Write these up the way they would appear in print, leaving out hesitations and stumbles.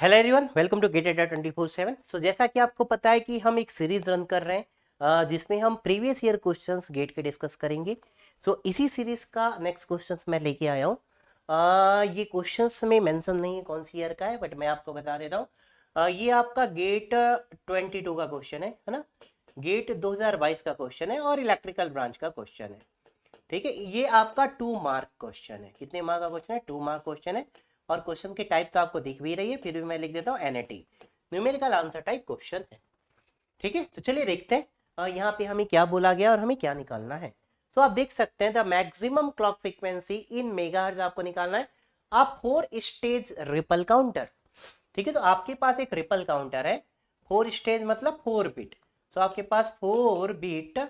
Hello everyone, welcome to GATE Adda 24/7। सो जैसा कि आपको पता है कि हम एक सीरीज रन कर रहे हैं जिसमें हम प्रीवियस ईयर क्वेश्चंस गेट के डिस्कस करेंगे। सो इसी सीरीज का नेक्स्ट क्वेश्चंस मैं लेके आया हूँ। ये क्वेश्चंस में मेंशन नहीं है कौन सी ईयर का है, बट मैं आपको बता देता हूँ। ये आपका गेट 22 का क्वेश्चन है ना। गेट 2022 का क्वेश्चन है और इलेक्ट्रिकल ब्रांच का क्वेश्चन है। ठीक है, ये आपका 2 मार्क क्वेश्चन है। कितने मार्क का क्वेश्चन है? 2 मार्क क्वेश्चन है। और क्वेश्चन की टाइप तो आपको दिख भी रही है, फिर भी मैं लिख देता हूँ NAT, numerical answer type question है। ठीक है, तो चलिए देखते हैं यहाँ पे हमें क्या बोला गया और हमें क्या निकालना है। तो आप देख सकते हैं the maximum clock frequency in megahertz आपको निकालना है। आप 4 स्टेज रिपल काउंटर, ठीक है, तो आपके पास एक रिपल काउंटर है। 4 स्टेज मतलब 4 बिट। तो आपके पास 4 बिट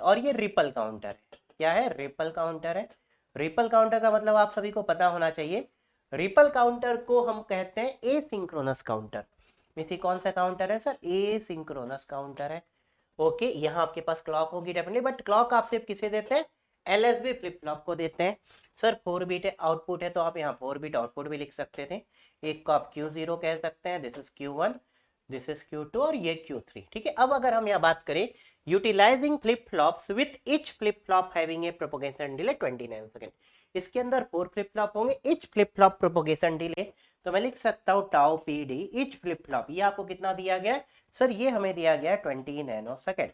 और ये रिपल काउंटर है। क्या है? रिपल काउंटर है। रिपल काउंटर का मतलब आप सभी को पता होना चाहिए। रिपल काउंटर को हम कहते हैं ए सिंक्रोनस काउंटर। इसी कौन सा काउंटर है सर? ए सिंक्रोनस काउंटर है। ओके, यहाँ आपके पास क्लॉक होगी डेफिनेटली, बट क्लॉक आप सिर्फ किसे देते हैं? एलएसबी फ्लिप फ्लॉप को देते हैं। सर 4 बिट आउटपुट है तो आप यहाँ 4 बिट आउटपुट भी लिख सकते थे। एक को आप Q0 कह सकते हैं, this is Q1, this is Q2 और ये Q3। ठीक है, अब अगर हम यहाँ बात करें utilizing flip flops with each flip flop having a propagation delay 29 second. इसके अंदर 4 फ्लिप फ्लॉप होंगे, each flip flop propagation delay, तो मैं लिख सकता हूँ tau P D each flip flop. ये आपको कितना दिया गया है सर? ये हमें दिया गया है 20 नैनो सेकेंड।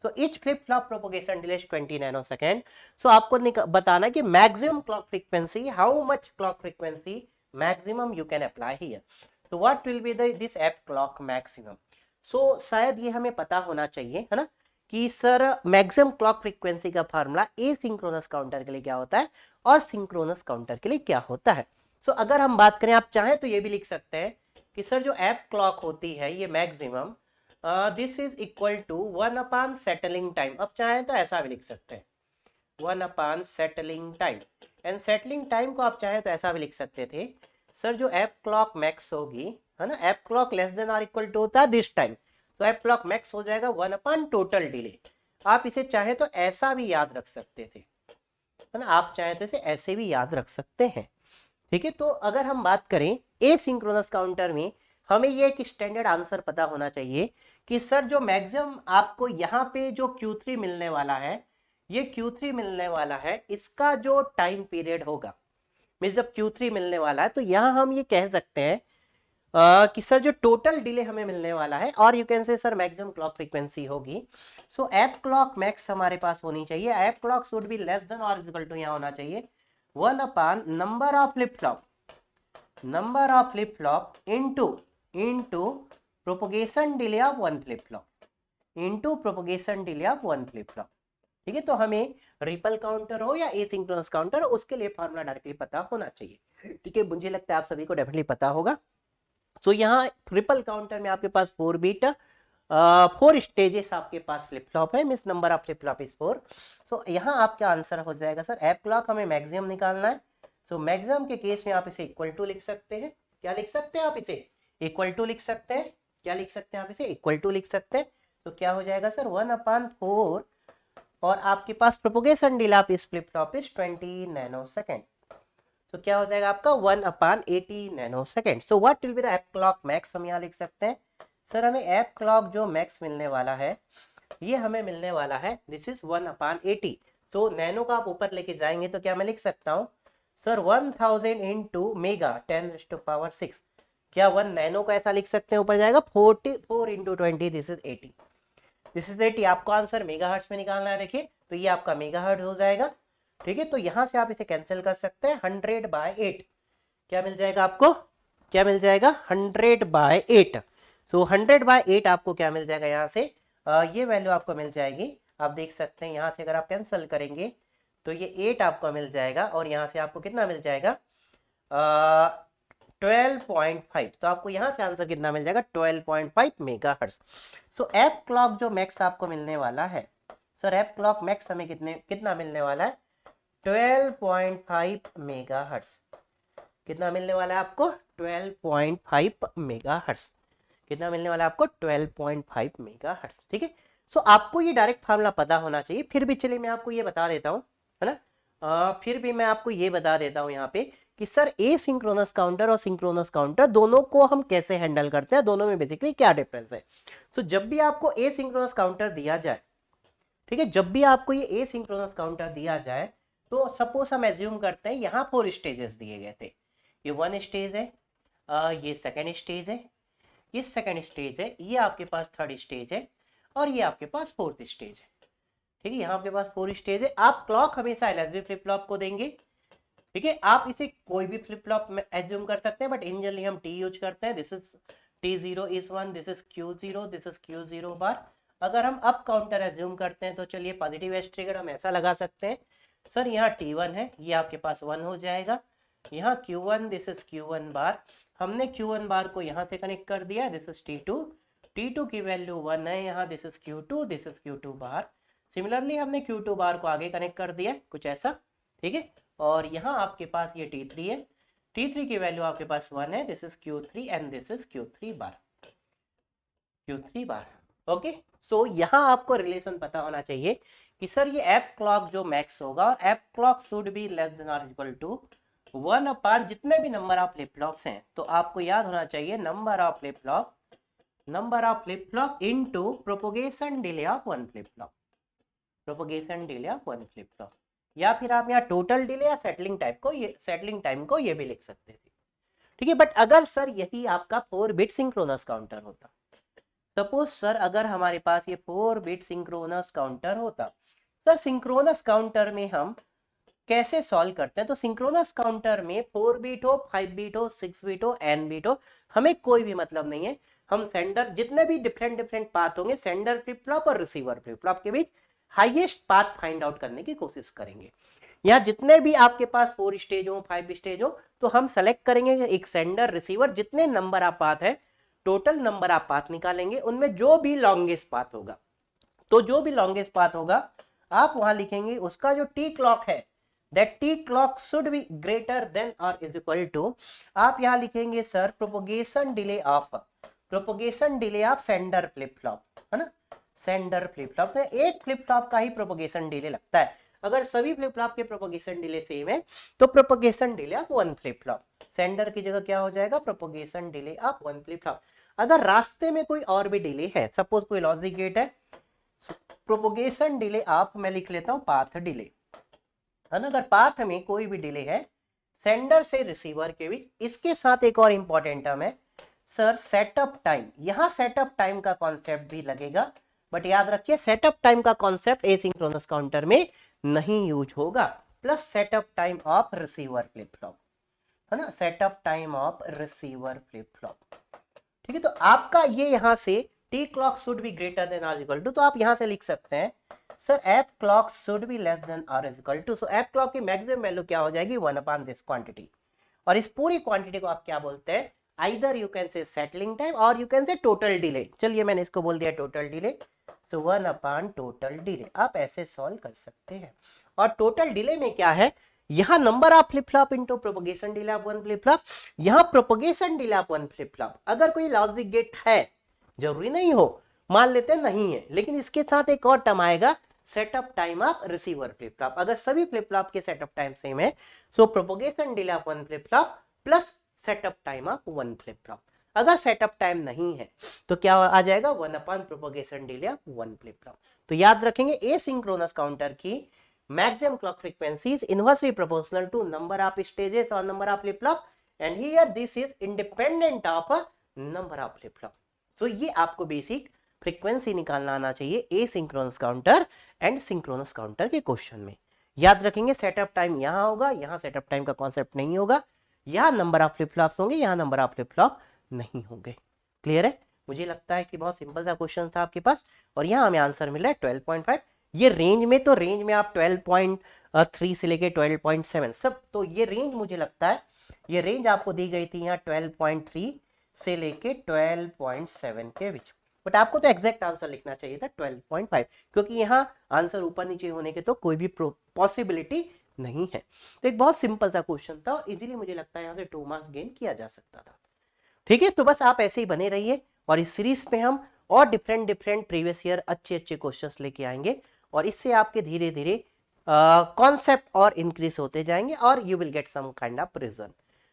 तो each flip flop propagation delay 20 nano second. So आपको बताना कि maximum clock frequency, how much clock frequency maximum you can apply here. तो what will be this F clock maximum. So शायद ये हमें पता होना चाहिए, है ना, कि सर मैक्सिमम क्लॉक फ्रीक्वेंसी का फार्मूला ए सिंक्रोनस काउंटर के लिए क्या होता है और सिंक्रोनस काउंटर के लिए क्या होता है। सो अगर हम बात करें, आप चाहें तो ये भी लिख सकते हैं कि सर जो एप क्लॉक होती है ये maximum this is equal to 1 settling time. अब चाहें तो ऐसा भी लिख सकते हैं 1 settling time. And settling time को आप चाहें तो ऐसा भी लिख सकते थे सर जो एप क्लॉक मैक्स होगी, है ना, app clock less than or equal to होता है दिस टाइम, तो एप क्लॉक मैक्स हो जाएगा 1/टोटल डिले। आप इसे चाहे तो ऐसा भी याद रख सकते थे, है ना, आप चाहे तो इसे ऐसे भी याद रख सकते हैं। ठीक है, तो अगर हम बात करें ए सिंक्रोनस काउंटर में, हमें ये एक स्टैंडर्ड आंसर पता होना चाहिए कि सर जो मैक्सिमम आपको यहाँ पे जो Q3 मिलने वाला है, ये Q3 मिलने वाला है, इसका जो टाइम पीरियड होगा, मीन जब Q3 मिलने वाला है तो यहाँ हम ये कह सकते हैं कि सर जो टोटल डिले हमें मिलने वाला है, और यू कैन से सर मैक्सिमम क्लॉक फ्रीक्वेंसी होगी। सो एप क्लॉक मैक्स हमारे पास होनी चाहिए। App clock should be less than or equal to यहाँ होना चाहिए 1 number of flip flop, number of flip flop into propagation delay of 1 flip flop, into propagation delay of 1 flip flop. ठीक है, तो हमें रिपल काउंटर हो या asynchronous counter, उसके लिए फार्मूला डायरेक्टली पता होना चाहिए। ठीक है, मुझे लगता है आप सभी को डेफिनेटली पता होगा। तो यहाँ ट्रिपल काउंटर में आपके पास 4 बिट 4 स्टेजेस आपके पास फ्लिप फ्लॉप है, miss number of flip flop is 4। सो यहाँ आपका आंसर हो जाएगा सर एप क्लॉक हमें मैक्सिमम निकालना है। तो मैक्सिमम के केस में आप इसे इक्वल टू लिख सकते हैं। क्या लिख सकते हैं आप? इसे इक्वल टू लिख सकते हैं। क्या लिख सकते हैं आप? इसे इक्वल टू लिख सकते हैं। तो क्या हो जाएगा सर 1/4, और आपके पास प्रोपोगेशन डिले ऑफ इस flip flop is 20 nano second. तो क्या हो जाएगा आपका 1/80 nano second. So what will be the app clock max, हम यहाँ लिख सकते हैं सर हमें एप क्लॉक जो मैक्स मिलने वाला है, ये हमें मिलने वाला है दिस इज 1/80। सो नैनो का आप ऊपर लेके जाएंगे तो क्या मैं लिख सकता हूँ सर 1000 इंटू मेगा 10⁻6। क्या 1 नैनो को ऐसा लिख सकते हैं, ऊपर जाएगा 44 into 20, this is 80, this is 80। आपको आंसर मेगाहर्ट्ज में निकालना है। देखिए तो ये आपका मेगाहर्ट्ज हो जाएगा। ठीक है, तो यहां से आप इसे कैंसिल कर सकते हैं 100/8। क्या मिल जाएगा आपको? क्या मिल जाएगा? 100/8। सो 100/8 आपको क्या मिल जाएगा यहाँ से? ये वैल्यू आपको मिल जाएगी। आप देख सकते हैं यहाँ से अगर आप कैंसिल करेंगे तो ये 8 आपको मिल जाएगा, और यहाँ से आपको कितना मिल जाएगा? 12.5। तो आपको यहाँ से आंसर कितना मिल जाएगा? 12.5 मेगाहर्ट्ज। सो एप क्लॉक जो मैक्स आपको मिलने वाला है, सर एप क्लॉक मैक्स हमें कितना मिलने वाला है? 12.5 मेगाहर्ट्ज। कितना मिलने वाला है आपको? 12.5 मेगाहर्ट्ज। कितना मिलने वाला है आपको? 12.5 मेगाहर्ट्ज। ठीक है, सो आपको ये डायरेक्ट फार्मूला पता होना चाहिए। फिर भी चलिए मैं आपको ये बता देता हूँ, है ना, फिर भी मैं आपको ये बता देता हूँ यहाँ पे कि सर ए सिंक्रोनस काउंटर और सिंक्रोनस काउंटर दोनों को हम कैसे हैंडल करते हैं, दोनों में बेसिकली क्या डिफरेंस है। सो जब भी आपको ए सिंक्रोनस काउंटर दिया जाए, ठीक है, जब भी आपको ये ए सिंक्रोनस काउंटर दिया जाए तो सपोज हम एज्यूम करते हैं यहाँ 4 स्टेजेस दिए गए थे। ये 1 स्टेज है, ये सेकेंड स्टेज है, ये सेकेंड स्टेज है, ये आपके पास थर्ड स्टेज है और ये आपके पास फोर्थ स्टेज है। ठीक है, यहाँ आपके पास 4 स्टेज है। आप क्लॉक हमेशा एलएसबी फ्लिप फ्लॉप को देंगे। ठीक है, आप इसे कोई भी फ्लिप फ्लॉप में एज्यूम कर सकते हैं, बट इन जनरली हम टी यूज करते हैं। This is T0 is 1, this is Q0, this is Q0 बार। अगर हम अप काउंटर एज्यूम करते हैं तो चलिए पॉजिटिव एज ट्रिगर हम ऐसा लगा सकते हैं, सर यहाँ T1 है, ये आपके पास 1 हो जाएगा, यहाँ Q1, दिस इज Q1 बार, हमने Q1 बार को यहाँ से कनेक्ट कर दिया, दिस इज T2, T2 की वैल्यू 1 है यहाँ, this is Q2, this is Q2 bar. Similarly हमने Q2 बार को आगे कनेक्ट कर दिया कुछ ऐसा, ठीक है, और यहाँ आपके पास ये T3 है, T3 की वैल्यू आपके पास 1 है, this is Q3 and this is Q3 bar, Q3 bar. Okay, so यहाँ आपको रिलेशन पता होना चाहिए कि सर ये एफ क्लॉक जो मैक्स होगा, F clock should be less than or equal to 1 apart जितने भी नंबर ऑफ फ्लिप फ्लॉप्स हैं। तो आपको याद होना चाहिए number of flip flop into propagation delay of 1 flip flop, propagation delay of 1 flip flop, या फिर आप यहाँ टोटल डिले या सेटलिंग टाइम को ये भी लिख सकते थे। ठीक है, बट अगर सर यही आपका 4 बिट सिंक्रोनस काउंटर होता, सपोज सर अगर हमारे पास ये 4 बिट सिंक्रोनस काउंटर होता, सर सिंक्रोनस काउंटर में हम कैसे सॉल्व करते हैं, तो सिंक्रोनस काउंटर में 4 बिट हो, 5 बिट हो, 6 बिट हो, n बिट हो, हमें कोई भी मतलब नहीं है। हम सेंडर जितने भी डिफरेंट पाथ होंगे सेंडर फ्लिप फ्लॉप और रिसीवर फ्लिप फ्लॉप के बीच हाईएस्ट पाथ फाइंड आउट करने की कोशिश करेंगे। यहाँ जितने भी आपके पास 4 स्टेज हो, 5 स्टेज हो, तो हम सेलेक्ट करेंगे एक सेंडर रिसीवर, जितने नंबर ऑफ पाथ है टोटल नंबर ऑफ पाथ निकालेंगे, उनमें जो भी लॉन्गेस्ट पाथ होगा, तो जो भी लॉन्गेस्ट पाथ होगा आप वहां लिखेंगे उसका जो टी क्लॉक है, that T clock should be greater than और इज इक्वल टू, आप यहां लिखेंगे sir propagation delay of sender flip flop, है ना, सेंडर फ्लिप फ्लॉप। तो एक फ्लिप फ्लॉप का ही प्रोपगेशन डिले लगता है। अगर सभी फ्लिप फ्लॉप के प्रोपगेशन डिले सेम है तो propagation delay of 1 flip flop, sender की जगह क्या हो जाएगा, propagation delay of 1 flip flop. अगर रास्ते में कोई और भी डिले है, सपोज कोई लॉजिक गेट है, प्रोपगेशन डिले ऑफ, मैं लिख लेता हूं पाथ डिले, है ना, अगर पाथ में कोई भी डिले है सेंडर से रिसीवर के बीच। इसके साथ एक और इंपॉर्टेंट टर्म है सर सेटअप टाइम, यहां सेटअप टाइम का कॉन्सेप्ट भी लगेगा, बट याद रखिए सेटअप टाइम का कॉन्सेप्ट एसिंक्रोनस काउंटर में नहीं यूज होगा, plus setup time of receiver flip flop, है ना, setup time of receiver flip flop. ठीक है, तो आपका ये यहां से T clock should be greater than or equal to, तो आप यहां से लिख सकते हैं sir F clock should be less than or equal to, so F clock की मैक्सिमम वैल्यू क्या हो जाएगी, 1 अपॉन दिस क्वांटिटी, और इस पूरी क्वांटिटी को आप क्या बोलते हैं, either you can say settling time or you can say total delay. चलिए मैंने इसको बोल दिया टोटल डिले, तो 1 अपॉन टोटल डिले, आप ऐसे सॉल्व कर सकते हैं। और टोटल डिले में क्या है, यहां number of flip flop into propagation delay of 1 flip flop, यहां propagation delay of 1 flip flop. अगर कोई लॉजिक गेट है, जरूरी नहीं हो, मान लेते हैं नहीं है, लेकिन इसके साथ एक और टर्म आएगा setup time of receiver flip flop. अगर सभी फ्लिप फ्लॉप के सेटअप टाइम सेम है, so propagation delay of 1 flip flop plus setup time of 1 flip flop. अगर सेटअप टाइम नहीं है तो क्या आ जाएगा, 1 upon propagation delay of 1 flip flop. तो याद रखेंगे एसिंक्रोनस काउंटर की maximum clock frequency is inversely proportional to number of stages और number of flip flop, and here this is independent of number of flip flop. तो ये आपको basic frequency निकालना आना चाहिए asynchronous counter and synchronous counter के question में। याद रखेंगे सेटअप टाइम यहां होगा, यहां सेटअप टाइम का कॉन्सेप्ट नहीं होगा, यहां नंबर ऑफ फ्लिप फ्लॉप्स होंगे, यहां नंबर ऑफ फ्लिप फ्लॉप नहीं होंगे। क्लियर है, मुझे लगता है कि बहुत सिंपल सा क्वेश्चन था आपके पास, और यहां हमें आंसर मिला है 12.5। ये रेंज में, तो रेंज में आप 12.3 से लेके 12.7 सब, तो ये रेंज मुझे लगता है ये रेंज आपको दी गई थी यहाँ 12.3 से लेके 12.7 के बीच, बट आपको तो एग्जैक्ट आंसर लिखना चाहिए था 12.5, क्योंकि यहाँ आंसर ऊपर नीचे होने के तो कोई भी पॉसिबिलिटी नहीं है। तो एक बहुत सिंपल सा क्वेश्चन था, इजीली मुझे लगता है यहाँ से 2 मार्क्स गेन किया जा सकता था। ठीक है, तो बस आप ऐसे ही बने रहिए, और इस सीरीज पे हम और डिफरेंट प्रीवियस ईयर अच्छे क्वेश्चंस लेके आएंगे, और इससे आपके धीरे धीरे कॉन्सेप्ट और इंक्रीज होते जाएंगे और you will get some kind of region.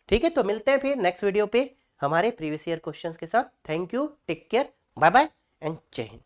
ठीक है, तो मिलते हैं फिर नेक्स्ट वीडियो पे हमारे प्रीवियस ईयर क्वेश्चंस के साथ। Thank you, take care, bye bye and जय हिंद।